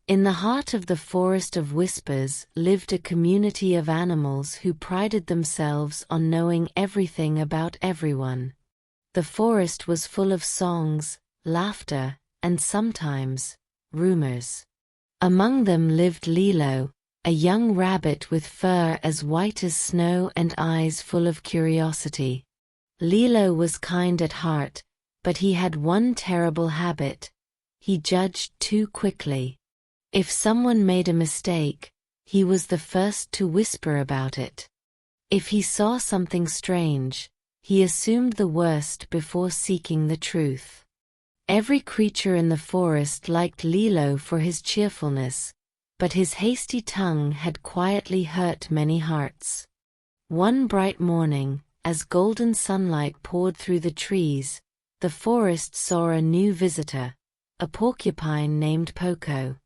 In the heart of the Forest of Whispers lived a community of animals who prided themselves on knowing everything about everyone. The forest was full of songs, laughter, and sometimes, rumors. Among them lived Lilo, a young rabbit with fur as white as snow and eyes full of curiosity. Lilo was kind at heart, but he had one terrible habit: he judged too quickly. If someone made a mistake, he was the first to whisper about it. If he saw something strange, he assumed the worst before seeking the truth. Every creature in the forest liked Lilo for his cheerfulness, but his hasty tongue had quietly hurt many hearts. One bright morning, as golden sunlight poured through the trees, the forest saw a new visitor, a porcupine named Poco.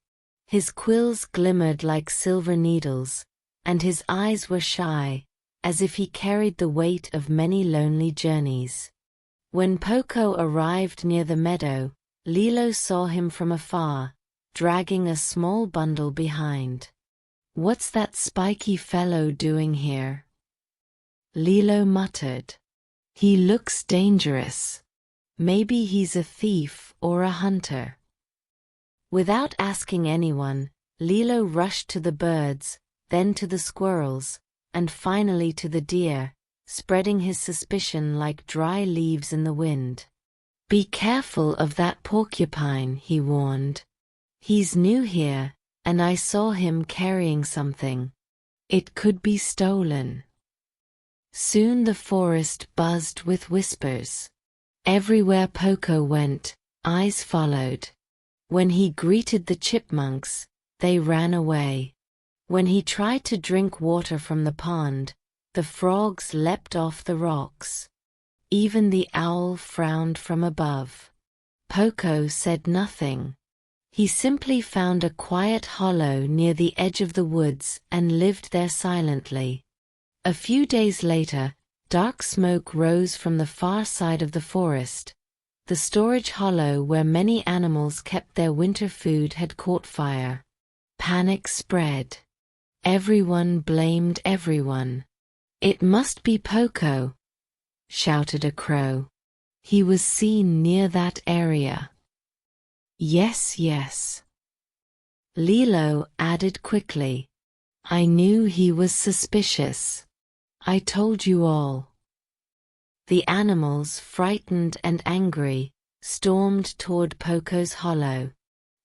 His quills glimmered like silver needles, and his eyes were shy, as if he carried the weight of many lonely journeys. When Poco arrived near the meadow, Lilo saw him from afar, dragging a small bundle behind. "What's that spiky fellow doing here?" Lilo muttered. "He looks dangerous. Maybe he's a thief or a hunter." Without asking anyone, Lilo rushed to the birds, then to the squirrels, and finally to the deer, spreading his suspicion like dry leaves in the wind. "Be careful of that porcupine," he warned. "He's new here, and I saw him carrying something. It could be stolen." Soon the forest buzzed with whispers. Everywhere Poco went, eyes followed. When he greeted the chipmunks, they ran away. When he tried to drink water from the pond, the frogs leapt off the rocks. Even the owl frowned from above. Poco said nothing. He simply found a quiet hollow near the edge of the woods and lived there silently. A few days later, dark smoke rose from the far side of the forest. The storage hollow where many animals kept their winter food had caught fire. Panic spread. Everyone blamed everyone. "It must be Poco," shouted a crow. "He was seen near that area." "Yes, yes," Lilo added quickly. "I knew he was suspicious. I told you all." The animals, frightened and angry, stormed toward Poco's hollow.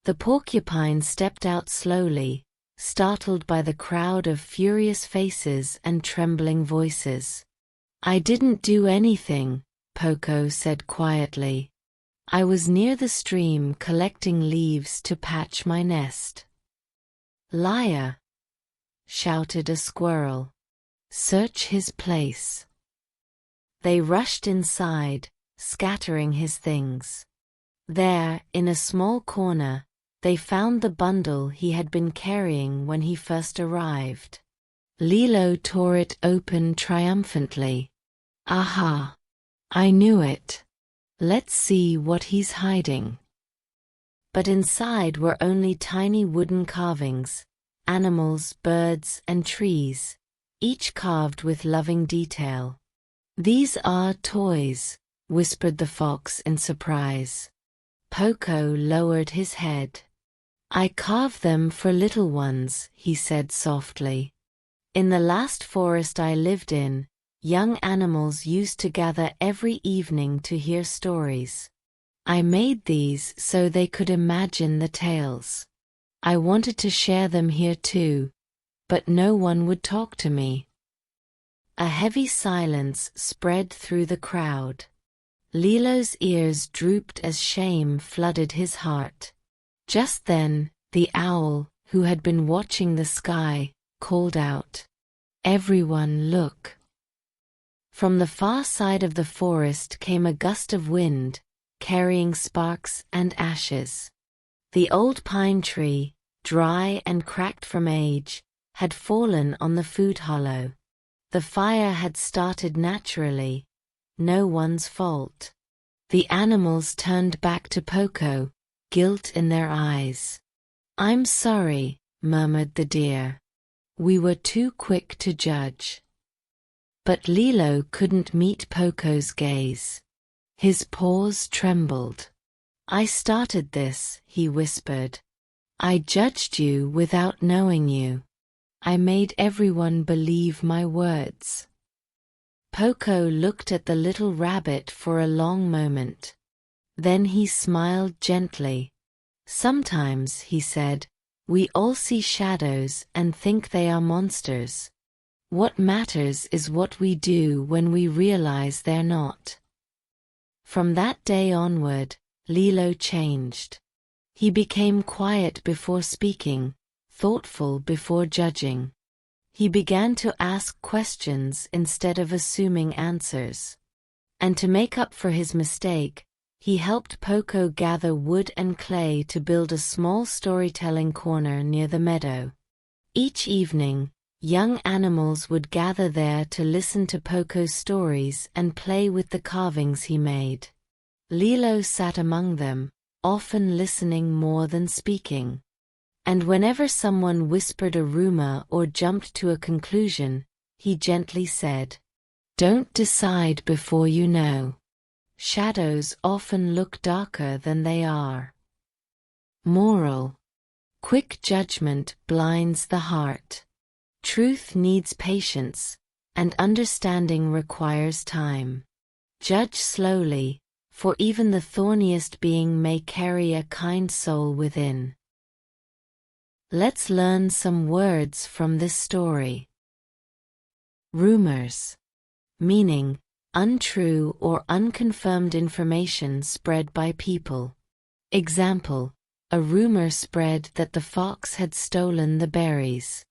The porcupine stepped out slowly, startled by the crowd of furious faces and trembling voices. "I didn't do anything," Poco said quietly. "I was near the stream collecting leaves to patch my nest." "Liar!" shouted a squirrel. "Search his place." They rushed inside, scattering his things. There, in a small corner, they found the bundle he had been carrying when he first arrived. Lilo tore it open triumphantly. "Aha! I knew it. Let's see what he's hiding." But inside were only tiny wooden carvings, animals, birds, and trees, each carved with loving detail. "These are toys," whispered the fox in surprise. Poco lowered his head. "I carve them for little ones," he said softly. "In the last forest I lived in, young animals used to gather every evening to hear stories. I made these so they could imagine the tales. I wanted to share them here too, but no one would talk to me." A heavy silence spread through the crowd. Lilo's ears drooped as shame flooded his heart. Just then, the owl, who had been watching the sky, called out, "Everyone look." From the far side of the forest came a gust of wind, carrying sparks and ashes. The old pine tree, dry and cracked from age, had fallen on the food hollow. The fire had started naturally, no one's fault. The animals turned back to Poco, guilt in their eyes. "I'm sorry," murmured the deer. "We were too quick to judge." But Lilo couldn't meet Poco's gaze. His paws trembled. "I started this," he whispered. "I judged you without knowing you. I made everyone believe my words." Poco looked at the little rabbit for a long moment. Then he smiled gently. "Sometimes," he said, "we all see shadows and think they are monsters. What matters is what we do when we realize they're not." From that day onward, Lilo changed. He became quiet before speaking, thoughtful before judging. He began to ask questions instead of assuming answers. And to make up for his mistake, he helped Poco gather wood and clay to build a small storytelling corner near the meadow. Each evening, young animals would gather there to listen to Poco's stories and play with the carvings he made. Lilo sat among them, often listening more than speaking. And whenever someone whispered a rumor or jumped to a conclusion, he gently said, "Don't decide before you know. Shadows often look darker than they are." Moral: quick judgment blinds the heart. Truth needs patience, and understanding requires time. Judge slowly, for even the thorniest being may carry a kind soul within. Let's learn some words from this story. Rumors, meaning untrue or unconfirmed information spread by people. Example: a rumor spread that the fox had stolen the berries.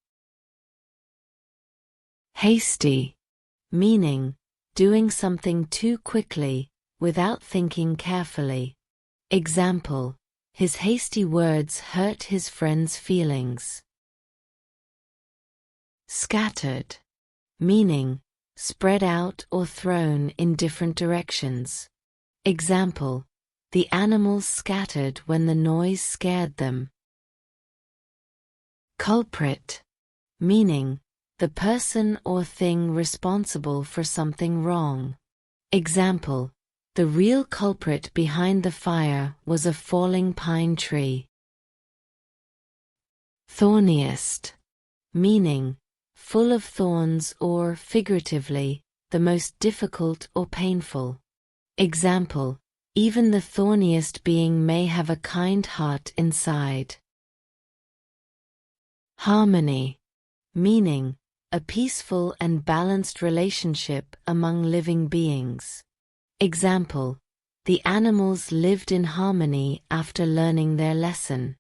Hasty, meaning doing something too quickly, without thinking carefully. Example: his hasty words hurt his friend's feelings. Scattered, meaning spread out or thrown in different directions. Example: the animals scattered when the noise scared them. Culprit, meaning the person or thing responsible for something wrong. Example: the real culprit behind the fire was a falling pine tree. Thorniest, meaning full of thorns or, figuratively, the most difficult or painful. Example: even the thorniest being may have a kind heart inside. Harmony, meaning a peaceful and balanced relationship among living beings. Example: the animals lived in harmony after learning their lesson.